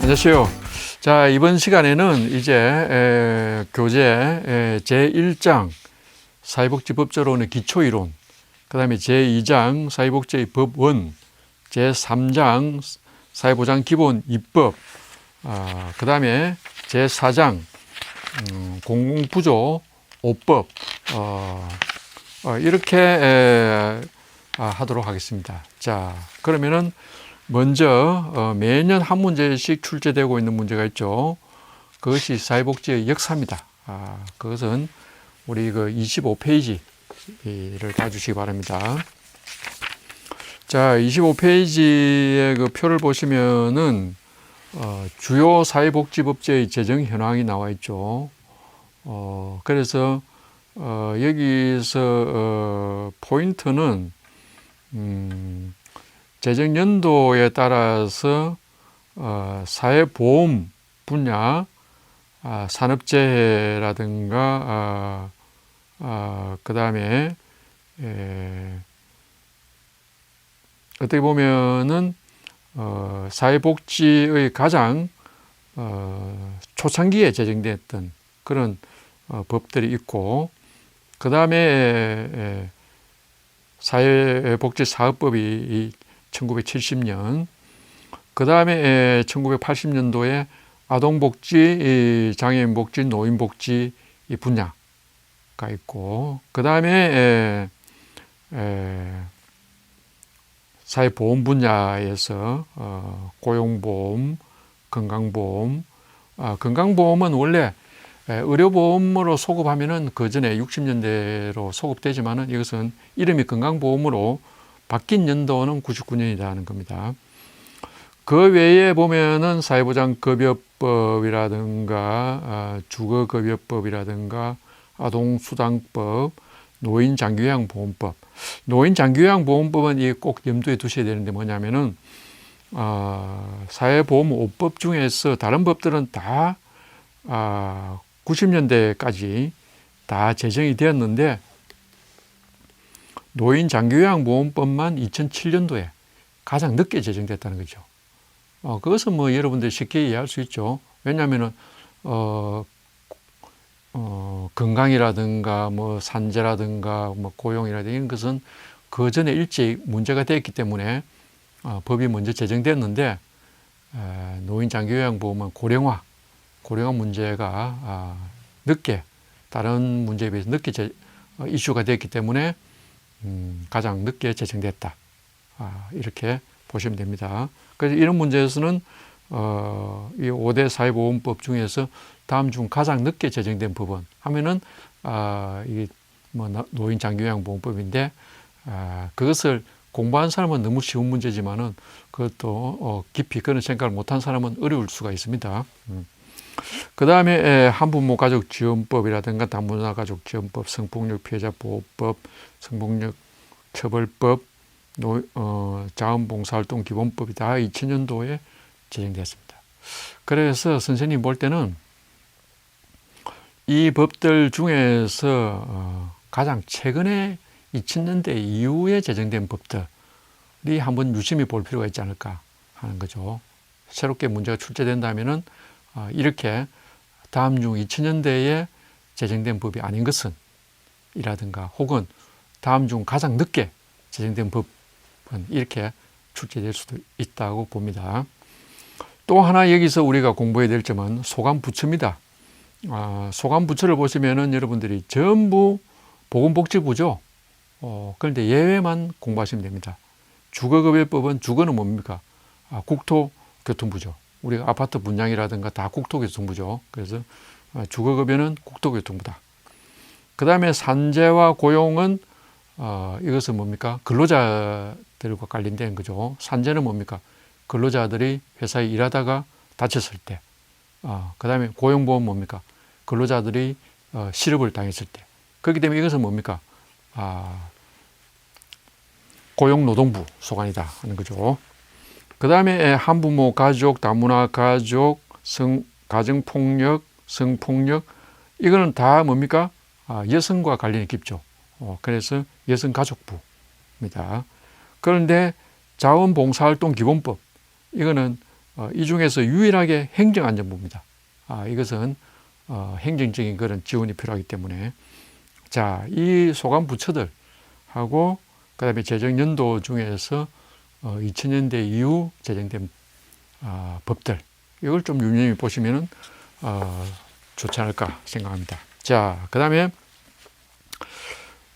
안녕하세요. 자, 이번 시간에는 이제 교재 제1장 사회복지법조론의 기초이론, 그 다음에 제2장 사회복지의 법원, 제3장 사회보장 기본 입법, 그 다음에 제4장 공공부조 5법 이렇게 하도록 하겠습니다. 자, 그러면은 먼저 매년 한 문제씩 출제되고 있는 문제가 있죠. 그것이 사회복지의 역사입니다. 그것은 우리 그 25페이지를 봐주시기 바랍니다. 자, 25페이지의 그 표를 보시면은 주요 사회복지법제의 제정 현황이 나와 있죠. 그래서 여기서 포인트는 재정 연도에 따라서 사회보험 분야, 산업재해라든가 그 다음에 어떻게 보면은 사회복지의 가장 초창기에 제정됐던 그런 법들이 있고, 그 다음에 사회복지사업법이 1970년, 그 다음에 1980년도에 아동복지, 장애인복지, 노인복지 이 분야가 있고, 그 다음에 사회보험 분야에서 고용보험, 건강보험, 건강보험은 원래 의료보험으로 소급하면은 그 전에 60년대로 소급되지만은 이것은 이름이 건강보험으로 바뀐 연도는 99년이라는 겁니다. 그 외에 보면은 사회보장급여법이라든가 주거급여법이라든가 아동수당법, 노인장기요양보험법. 노인장기요양보험법은 이 꼭 염두에 두셔야 되는데 뭐냐면은 사회보험 5법 중에서 다른 법들은 다 90년대까지 다 제정이 되었는데 노인장기요양보험법만 2007년도에 가장 늦게 제정됐다는 거죠. 그것은 뭐 여러분들 쉽게 이해할 수 있죠. 왜냐하면은 건강이라든가 뭐 산재라든가 뭐 고용이라든가 이런 것은 그 전에 일찍 문제가 됐기 때문에 법이 먼저 제정됐는데 노인장기요양보험은 고령화 문제가 늦게 다른 문제에 비해서 늦게 이슈가 됐기 때문에 가장 늦게 제정됐다. 이렇게 보시면 됩니다. 그래서 이런 문제에서는 이 5대 사회보험법 중에서 다음 중 가장 늦게 제정된 법은 하면은 이게 뭐 노인장기요양보험법인데 그것을 공부한 사람은 너무 쉬운 문제지만은 그것도 깊이 그런 생각을 못한 사람은 어려울 수가 있습니다. 그 다음에 한부모가족지원법이라든가 다문화가족지원법, 성폭력 피해자 보호법, 성폭력 처벌법, 자원봉사활동 기본법이 다 2000년도에 제정되었습니다. 그래서 선생님 볼 때는 이 법들 중에서 가장 최근에 2000년대 이후에 제정된 법들이 한번 유심히 볼 필요가 있지 않을까 하는 거죠. 새롭게 문제가 출제된다면은 이렇게 다음 중 2000년대에 제정된 법이 아닌 것은 이라든가 혹은 다음 중 가장 늦게 제정된 법은 이렇게 출제될 수도 있다고 봅니다. 또 하나 여기서 우리가 공부해야 될 점은 소관부처입니다. 소관부처를 보시면은 여러분들이 전부 보건복지부죠. 그런데 예외만 공부하시면 됩니다. 주거급여법은 주거는 뭡니까? 국토교통부죠. 우리가 아파트 분양이라든가 다 국토교통부죠. 그래서 주거급여는 국토교통부다. 그 다음에 산재와 고용은 이것은 뭡니까? 근로자들과 관련된 거죠. 산재는 뭡니까? 근로자들이 회사에 일하다가 다쳤을 때. 그 다음에 고용보험 뭡니까? 근로자들이 실업을 당했을 때. 그렇기 때문에 이것은 뭡니까? 고용노동부 소관이다 하는 거죠. 그 다음에 한부모 가족, 다문화 가족, 가정폭력, 성폭력 이거는 다 뭡니까? 여성과 관련이 깊죠. 그래서 여성가족부입니다. 그런데 자원봉사활동 기본법 이거는 이 중에서 유일하게 행정안전부입니다. 이것은 행정적인 그런 지원이 필요하기 때문에 자, 이 소관 부처들하고 그다음에 재정연도 중에서 2000년대 이후 제정된 법들 이걸 좀 유념히 보시면은 좋지 않을까 생각합니다. 자, 그다음에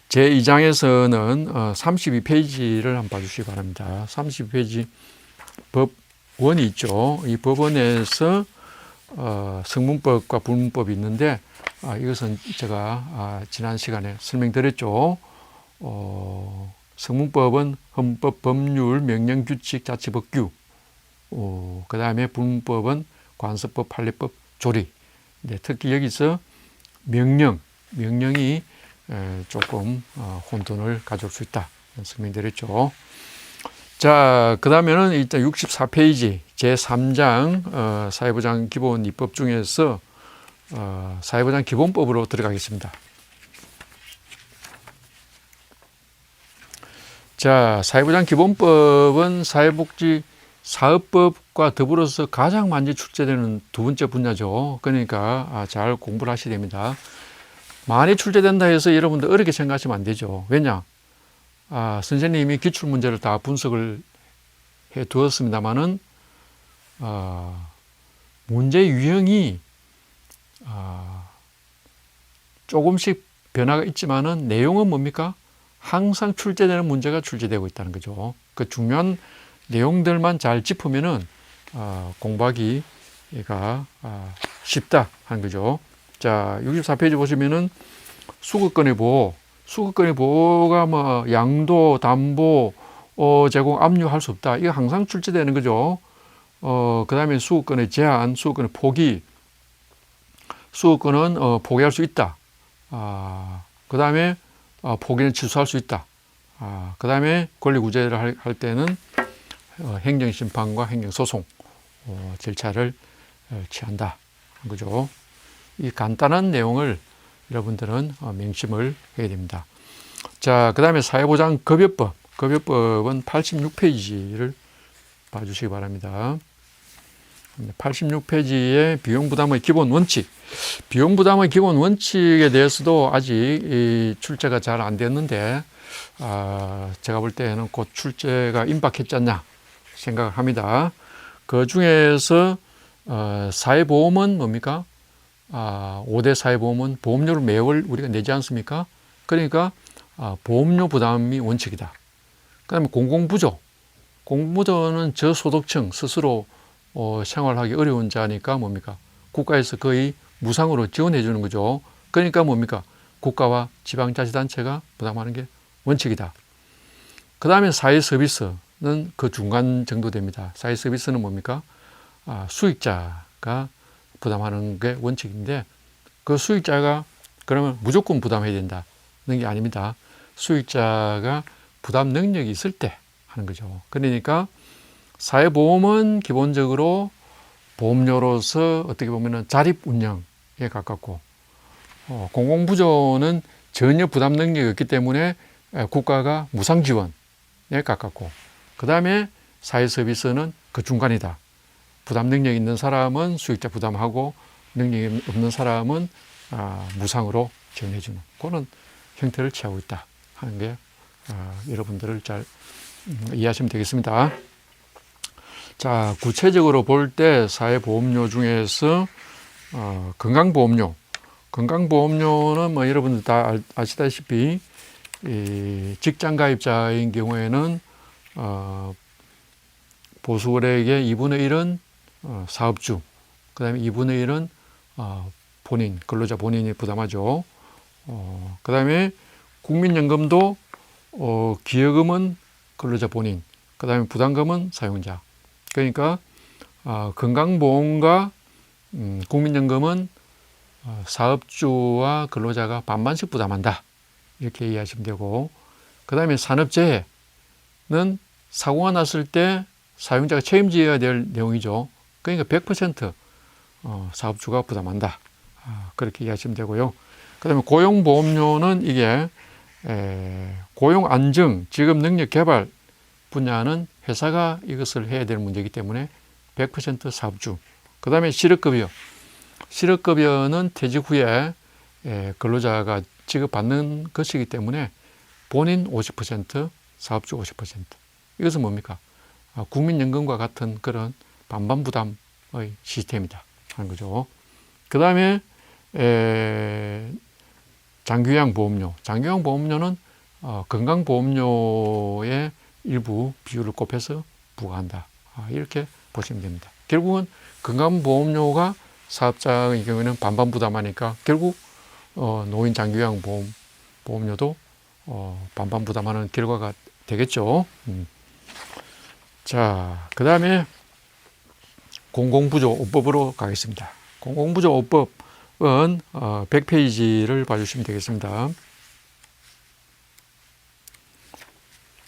제2장에서는 32페이지를 한번 봐주시기 바랍니다. 32페이지 법원이 있죠. 이 법원에서 성문법과 불문법이 있는데 이것은 제가 지난 시간에 설명드렸죠. 성문법은 헌법, 법률, 명령, 규칙, 자치법규. 그 다음에 불문법은 관습법, 판례법, 조리. 특히 여기서 명령이 조금 혼돈을 가져올 수 있다. 설명드렸죠. 자, 그 다음에는 일단 64페이지 제3장 사회보장 기본 입법 중에서 사회보장 기본법으로 들어가겠습니다. 자, 사회보장 기본법은 사회복지 사업법과 더불어서 가장 많이 출제되는 두 번째 분야죠. 그러니까 잘 공부를 하셔야 됩니다. 많이 출제된다 해서 여러분들 어렵게 생각하시면 안 되죠. 왜냐? 선생님이 기출문제를 다 분석을 해 두었습니다만은 문제 유형이 조금씩 변화가 있지만은 내용은 뭡니까? 항상 출제되는 문제가 출제되고 있다는 거죠. 그 중요한 내용들만 잘 짚으면은 공부하기가 쉽다 하는 거죠. 자, 64페이지 보시면은 수급권의 보호가 뭐 양도, 담보, 제공, 압류할 수 없다. 이거 항상 출제되는 거죠. 그 다음에 수급권의 제한, 수급권의 포기, 수급권은 포기할 수 있다. 그 다음에 포기는 취소할 수 있다. 그 다음에 권리구제를 할 때는 행정심판과 행정소송 절차를 취한다. 그죠? 이 간단한 내용을 여러분들은 명심을 해야 됩니다. 자, 그 다음에 사회보장급여법. 급여법은 86페이지를 봐주시기 바랍니다. 86페이지에 비용부담의 기본 원칙. 비용부담의 기본 원칙에 대해서도 아직 출제가 잘 안 됐는데, 제가 볼 때는 곧 출제가 임박했지 않냐 생각합니다. 그 중에서 사회보험은 뭡니까? 5대 사회보험은 보험료를 매월 우리가 내지 않습니까? 그러니까 보험료 부담이 원칙이다. 그 다음에 공공부조는 저소득층 스스로 생활하기 어려운 자니까 뭡니까? 국가에서 거의 무상으로 지원해 주는 거죠. 그러니까 뭡니까? 국가와 지방자치단체가 부담하는 게 원칙이다. 그 다음에 사회서비스는 그 중간 정도 됩니다. 사회서비스는 뭡니까? 수익자가 부담하는 게 원칙인데 그 수익자가 그러면 무조건 부담해야 된다는 게 아닙니다. 수익자가 부담 능력이 있을 때 하는 거죠. 그러니까 사회보험은 기본적으로 보험료로서 어떻게 보면 자립 운영에 가깝고 공공부조는 전혀 부담 능력이 없기 때문에 국가가 무상 지원에 가깝고 그 다음에 사회서비스는 그 중간이다. 부담 능력이 있는 사람은 수익자 부담하고 능력이 없는 사람은 무상으로 지원해 주는 그런 형태를 취하고 있다 하는 게 여러분들을 잘 이해하시면 되겠습니다. 자, 구체적으로 볼 때 사회보험료 중에서 건강보험료는 뭐 여러분들 다 아시다시피 이 직장가입자인 경우에는 보수월액의 2분의 1은 사업주, 그 다음에 2분의 1은 근로자 본인이 부담하죠. 그 다음에 국민연금도 기여금은 근로자 본인, 그 다음에 부담금은 사용자. 그러니까 건강보험과 국민연금은 사업주와 근로자가 반반씩 부담한다. 이렇게 이해하시면 되고, 그 다음에 산업재해는 사고가 났을 때 사용자가 책임져야 될 내용이죠. 그러니까 100% 사업주가 부담한다. 그렇게 이해하시면 되고요. 그 다음에 고용보험료는 이게 고용안정, 직업능력개발 분야는 회사가 이것을 해야 될 문제이기 때문에 100% 사업주. 그 다음에 실업급여. 실업급여는 퇴직 후에 근로자가 지급받는 것이기 때문에 본인 50%, 사업주 50%. 이것은 뭡니까? 국민연금과 같은 그런 반반 부담의 시스템이다 하는 거죠. 그 다음에 장기요양 보험료. 장기요양 보험료는 건강보험료의 일부 비율을 곱해서 부과한다. 이렇게 보시면 됩니다. 결국은 건강보험료가 사업자의 경우에는 반반 부담하니까 결국 노인 장기요양 보험료도 반반 부담하는 결과가 되겠죠. 자, 그 다음에 공공부조업법으로 가겠습니다. 공공부조업법은 100페이지를 봐주시면 되겠습니다.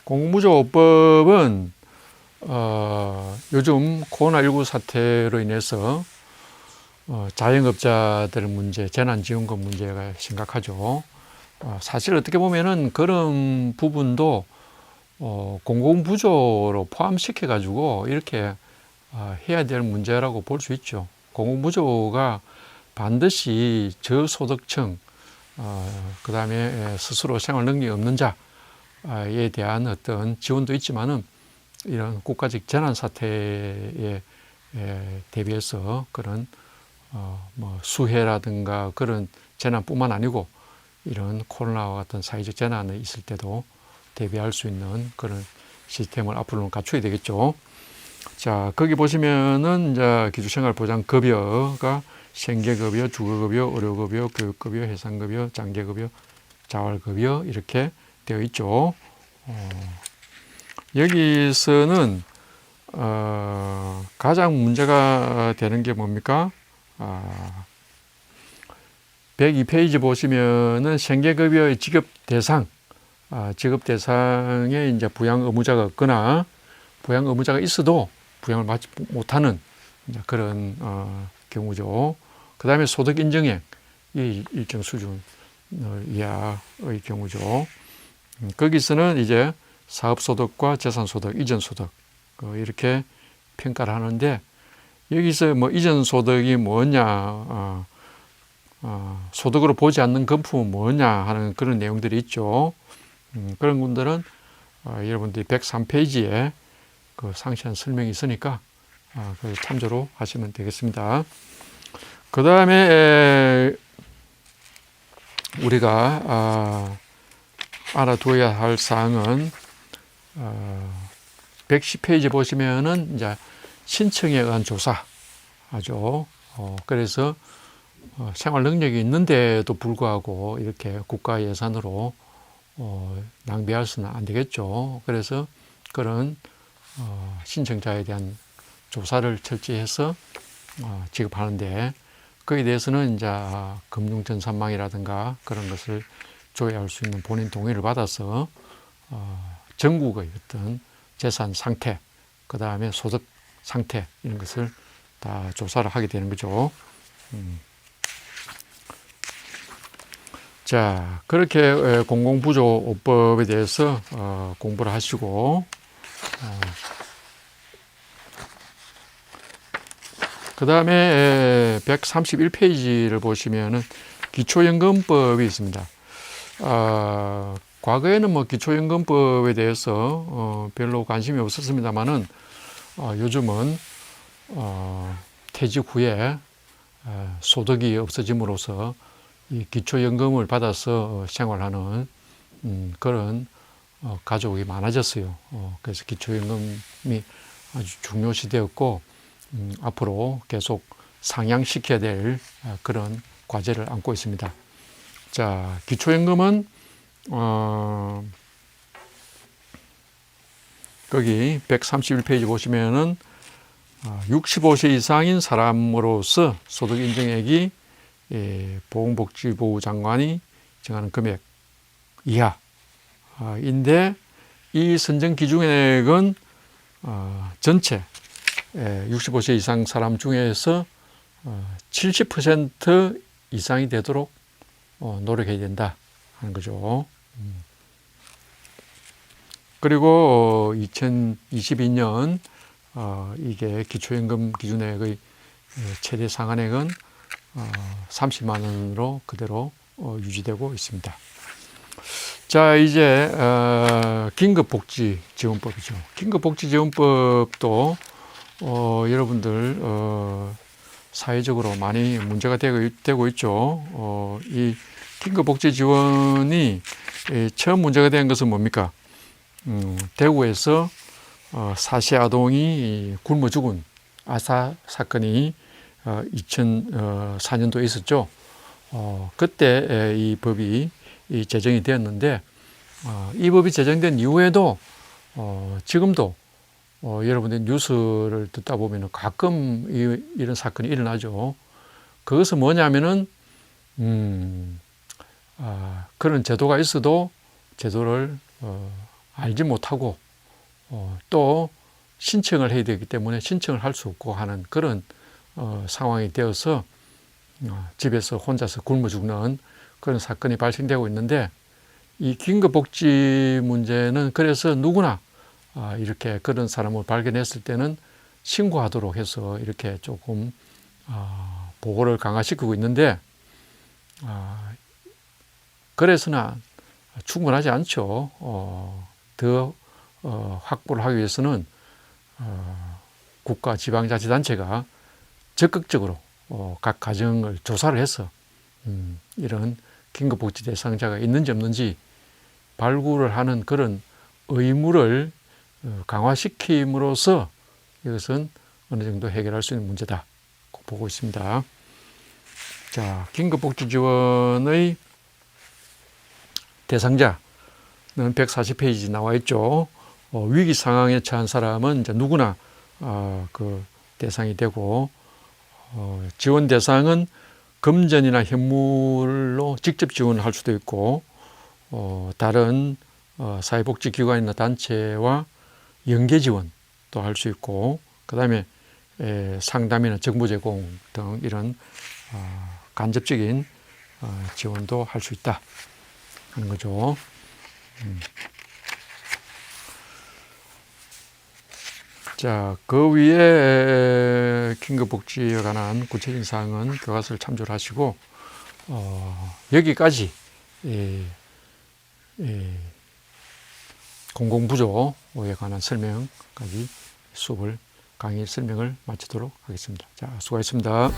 공공부조업법은 요즘 코로나19 사태로 인해서 자영업자들 문제, 재난지원금 문제가 심각하죠. 사실 어떻게 보면은 그런 부분도 공공부조로 포함시켜 가지고 이렇게 해야 될 문제라고 볼 수 있죠. 공공부조가 반드시 저소득층, 그 다음에 스스로 생활 능력이 없는 자에 대한 어떤 지원도 있지만은 이런 국가적 재난 사태에 대비해서 그런 뭐 수해라든가 그런 재난뿐만 아니고 이런 코로나와 같은 사회적 재난이 있을 때도 대비할 수 있는 그런 시스템을 앞으로는 갖춰야 되겠죠. 자, 거기 보시면은 이제 기초생활보장급여가 생계급여, 주거급여, 의료급여, 교육급여, 해상급여, 장기급여, 자활급여 이렇게 되어 있죠. 여기서는 가장 문제가 되는 게 뭡니까? 102페이지 보시면은 생계급여의 지급 대상, 지급 대상에 이제 부양 의무자가 없거나 부양 의무자가 있어도 부양을 받지 못하는 그런 경우죠. 그 다음에 소득 인정액, 이 일정 수준 이하의 경우죠. 거기서는 이제 사업소득과 재산소득, 이전소득 이렇게 평가를 하는데 여기서 뭐 이전소득이 뭐냐, 소득으로 보지 않는 금품은 뭐냐 하는 그런 내용들이 있죠. 그런 분들은 여러분들이 103페이지에 그 상세한 설명이 있으니까 그걸 참조로 하시면 되겠습니다. 그 다음에 우리가 알아두어야 할 사항은 110페이지 보시면은 이제 신청에 의한 조사하죠. 그래서 생활 능력이 있는데도 불구하고 이렇게 국가 예산으로 낭비해서는 안 되겠죠. 그래서 그런 신청자에 대한 조사를 철저히해서 지급하는데 거기에 대해서는 이제 금융전산망이라든가 그런 것을 조회할 수 있는 본인 동의를 받아서 전국의 어떤 재산 상태, 그 다음에 소득 상태 이런 것을 다 조사를 하게 되는 거죠. 자, 그렇게 공공부조업법에 대해서 공부를 하시고 그 다음에 131페이지를 보시면은 기초연금법이 있습니다. 과거에는 뭐 기초연금법에 대해서 별로 관심이 없었습니다만은 요즘은 퇴직 후에 소득이 없어짐으로써 이 기초연금을 받아서 생활하는 그런 가족이 많아졌어요. 그래서 기초연금이 아주 중요시 되었고 앞으로 계속 상향시켜야 될 그런 과제를 안고 있습니다. 자, 기초연금은 거기 131페이지 보시면은 65세 이상인 사람으로서 소득 인정액이 보건복지부 장관이 정하는 금액 이하인데 이 선정 기준액은 전체 65세 이상 사람 중에서 70% 이상이 되도록 노력해야 된다 하는 거죠. 그리고 2022년 이게 기초연금 기준액의 최대 상한액은 30만 원으로 그대로 유지되고 있습니다. 자, 이제 긴급복지지원법이죠. 긴급복지지원법도 여러분들 사회적으로 많이 문제가 되고 있죠. 이 긴급복지지원이 처음 문제가 된 것은 뭡니까? 대구에서 사시 아동이 굶어 죽은 아사 사건이 2004년도에 있었죠. 그때 이 법이 제정이 되었는데, 이 법이 제정된 이후에도 지금도 여러분들 뉴스를 듣다 보면 가끔 이런 사건이 일어나죠. 그것은 뭐냐면은 그런 제도가 있어도 제도를 알지 못하고 또 신청을 해야 되기 때문에 신청을 할 수 없고 하는 그런 상황이 되어서 집에서 혼자서 굶어 죽는 그런 사건이 발생되고 있는데, 이 긴급복지 문제는 그래서 누구나 이렇게 그런 사람을 발견했을 때는 신고하도록 해서 이렇게 조금 보호를 강화시키고 있는데, 그래서는 충분하지 않죠. 더 확보를 하기 위해서는 국가 지방자치단체가 적극적으로 각 가정을 조사를 해서 이런 긴급복지 대상자가 있는지 없는지 발굴을 하는 그런 의무를 강화시킴으로써 이것은 어느 정도 해결할 수 있는 문제다 보고 있습니다. 자, 긴급복지지원의 대상자는 140페이지 나와 있죠. 위기 상황에 처한 사람은 이제 누구나 그 대상이 되고, 지원 대상은 금전이나 현물로 직접 지원을 할 수도 있고, 다른 사회복지기관이나 단체와 연계 지원도 할 수 있고, 그 다음에 상담이나 정보 제공 등 이런 간접적인 지원도 할 수 있다 하는 거죠. 자, 그 위에 긴급복지에 관한 구체적인 사항은 교과서를 참조를 하시고, 여기까지 공공부조에 관한 설명까지 수업을 강의 설명을 마치도록 하겠습니다. 자, 수고하셨습니다.